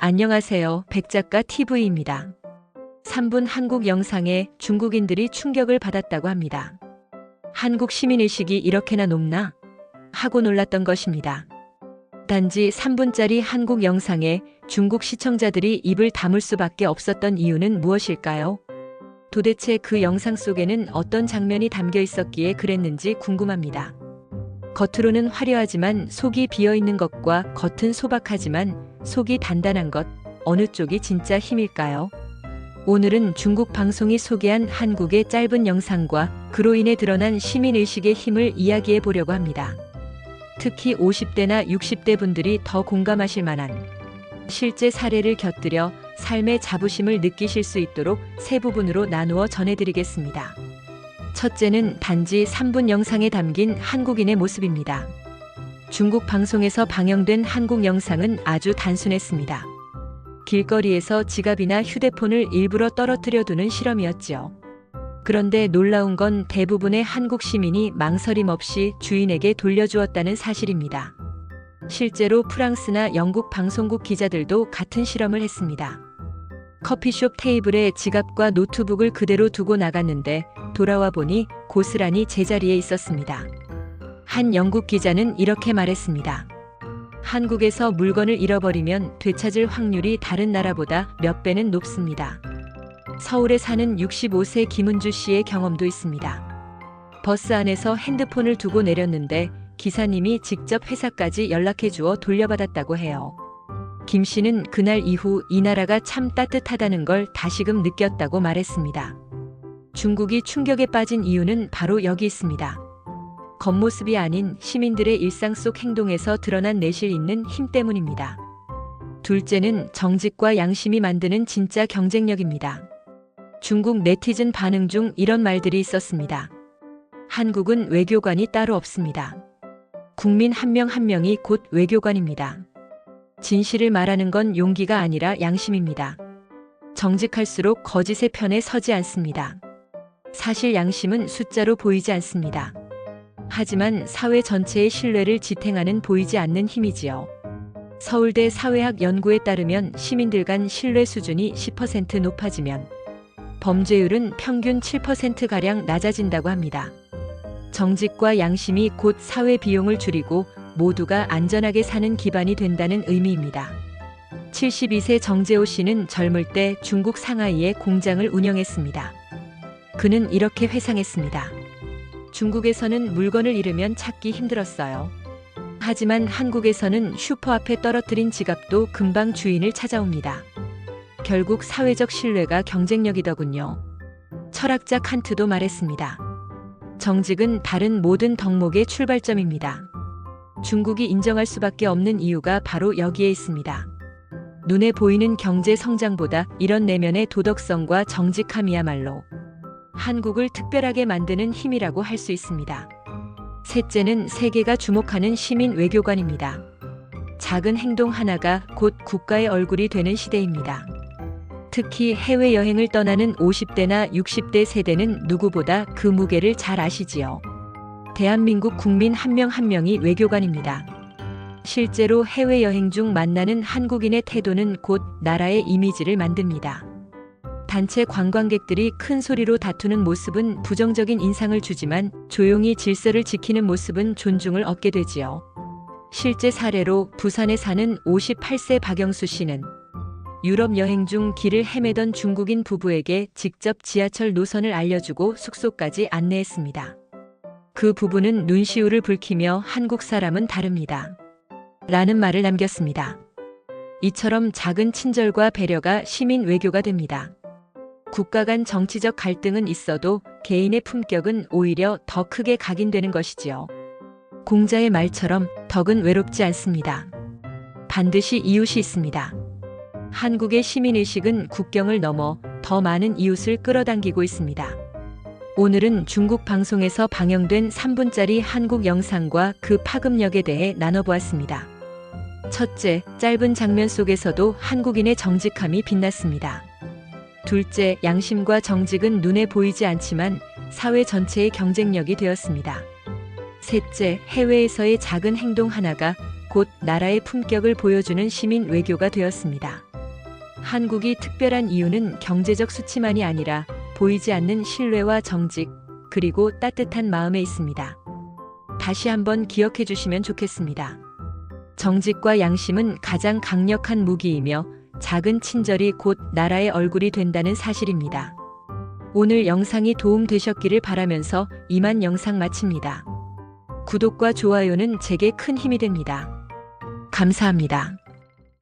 안녕하세요. 백작가 TV입니다. 3분 한국 영상에 중국인들이 충격을 받았다고 합니다. 한국 시민의식이 이렇게나 높나? 하고 놀랐던 것입니다. 단지 3분짜리 한국 영상에 중국 시청자들이 입을 다물 수밖에 없었던 이유는 무엇일까요? 도대체 그 영상 속에는 어떤 장면이 담겨 있었기에 그랬는지 궁금합니다. 겉으로는 화려하지만 속이 비어있는 것과 겉은 소박하지만 속이 단단한 것, 어느 쪽이 진짜 힘일까요? 오늘은 중국 방송이 소개한 한국의 짧은 영상과 그로 인해 드러난 시민의식의 힘을 이야기해 보려고 합니다. 특히 50대나 60대 분들이 더 공감하실 만한 실제 사례를 곁들여 삶의 자부심을 느끼실 수 있도록 세 부분으로 나누어 전해드리겠습니다. 첫째는 단지 3분 영상에 담긴 한국인의 모습입니다. 중국 방송에서 방영된 한국 영상은 아주 단순했습니다. 길거리에서 지갑이나 휴대폰을 일부러 떨어뜨려 두는 실험이었지요. 그런데 놀라운 건 대부분의 한국 시민이 망설임 없이 주인에게 돌려주었다는 사실입니다. 실제로 프랑스나 영국 방송국 기자들도 같은 실험을 했습니다. 커피숍 테이블에 지갑과 노트북을 그대로 두고 나갔는데 돌아와 보니 고스란히 제자리에 있었습니다. 한 영국 기자는 이렇게 말했습니다. 한국에서 물건을 잃어버리면 되찾을 확률이 다른 나라보다 몇 배는 높습니다. 서울에 사는 65세 김은주 씨의 경험도 있습니다. 버스 안에서 핸드폰을 두고 내렸는데 기사님이 직접 회사까지 연락해 주어 돌려받았다고 해요. 김 씨는 그날 이후 이 나라가 참 따뜻하다는 걸 다시금 느꼈다고 말했습니다. 중국이 충격에 빠진 이유는 바로 여기 있습니다. 겉모습이 아닌 시민들의 일상 속 행동에서 드러난 내실 있는 힘 때문입니다. 둘째는 정직과 양심이 만드는 진짜 경쟁력입니다. 중국 네티즌 반응 중 이런 말들이 있었습니다. 한국은 외교관이 따로 없습니다. 국민 한 명 한 명이 곧 외교관입니다. 진실을 말하는 건 용기가 아니라 양심입니다. 정직할수록 거짓의 편에 서지 않습니다. 사실 양심은 숫자로 보이지 않습니다. 하지만 사회 전체의 신뢰를 지탱하는 보이지 않는 힘이지요. 서울대 사회학 연구에 따르면 시민들 간 신뢰 수준이 10% 높아지면 범죄율은 평균 7%가량 낮아진다고 합니다. 정직과 양심이 곧 사회 비용을 줄이고 모두가 안전하게 사는 기반이 된다는 의미입니다. 72세 정재호 씨는 젊을 때 중국 상하이에 공장을 운영했습니다. 그는 이렇게 회상했습니다. 중국에서는 물건을 잃으면 찾기 힘들었어요. 하지만 한국에서는 슈퍼 앞에 떨어뜨린 지갑도 금방 주인을 찾아옵니다. 결국 사회적 신뢰가 경쟁력이더군요. 철학자 칸트도 말했습니다. 정직은 다른 모든 덕목의 출발점입니다. 중국이 인정할 수밖에 없는 이유가 바로 여기에 있습니다. 눈에 보이는 경제 성장보다 이런 내면의 도덕성과 정직함이야말로 한국을 특별하게 만드는 힘이라고 할 수 있습니다. 셋째는 세계가 주목하는 시민 외교관입니다. 작은 행동 하나가 곧 국가의 얼굴이 되는 시대입니다. 특히 해외여행을 떠나는 50대나 60대 세대는 누구보다 그 무게를 잘 아시지요. 대한민국 국민 한 명 한 명이 외교관입니다. 실제로 해외여행 중 만나는 한국인의 태도는 곧 나라의 이미지를 만듭니다. 단체 관광객들이 큰 소리로 다투는 모습은 부정적인 인상을 주지만 조용히 질서를 지키는 모습은 존중을 얻게 되지요. 실제 사례로 부산에 사는 58세 박영수 씨는 유럽 여행 중 길을 헤매던 중국인 부부에게 직접 지하철 노선을 알려주고 숙소까지 안내했습니다. 그 부부는 눈시울을 붉히며 한국 사람은 다릅니다. 라는 말을 남겼습니다. 이처럼 작은 친절과 배려가 시민 외교가 됩니다. 국가 간 정치적 갈등은 있어도 개인의 품격은 오히려 더 크게 각인되는 것이지요. 공자의 말처럼 덕은 외롭지 않습니다. 반드시 이웃이 있습니다. 한국의 시민의식은 국경을 넘어 더 많은 이웃을 끌어당기고 있습니다. 오늘은 중국 방송에서 방영된 3분짜리 한국 영상과 그 파급력에 대해 나눠보았습니다. 첫째, 짧은 장면 속에서도 한국인의 정직함이 빛났습니다. 둘째, 양심과 정직은 눈에 보이지 않지만 사회 전체의 경쟁력이 되었습니다. 셋째, 해외에서의 작은 행동 하나가 곧 나라의 품격을 보여주는 시민 외교가 되었습니다. 한국이 특별한 이유는 경제적 수치만이 아니라 보이지 않는 신뢰와 정직, 그리고 따뜻한 마음에 있습니다. 다시 한번 기억해 주시면 좋겠습니다. 정직과 양심은 가장 강력한 무기이며 작은 친절이 곧 나라의 얼굴이 된다는 사실입니다. 오늘 영상이 도움 되셨기를 바라면서 이만 영상 마칩니다. 구독과 좋아요는 제게 큰 힘이 됩니다. 감사합니다.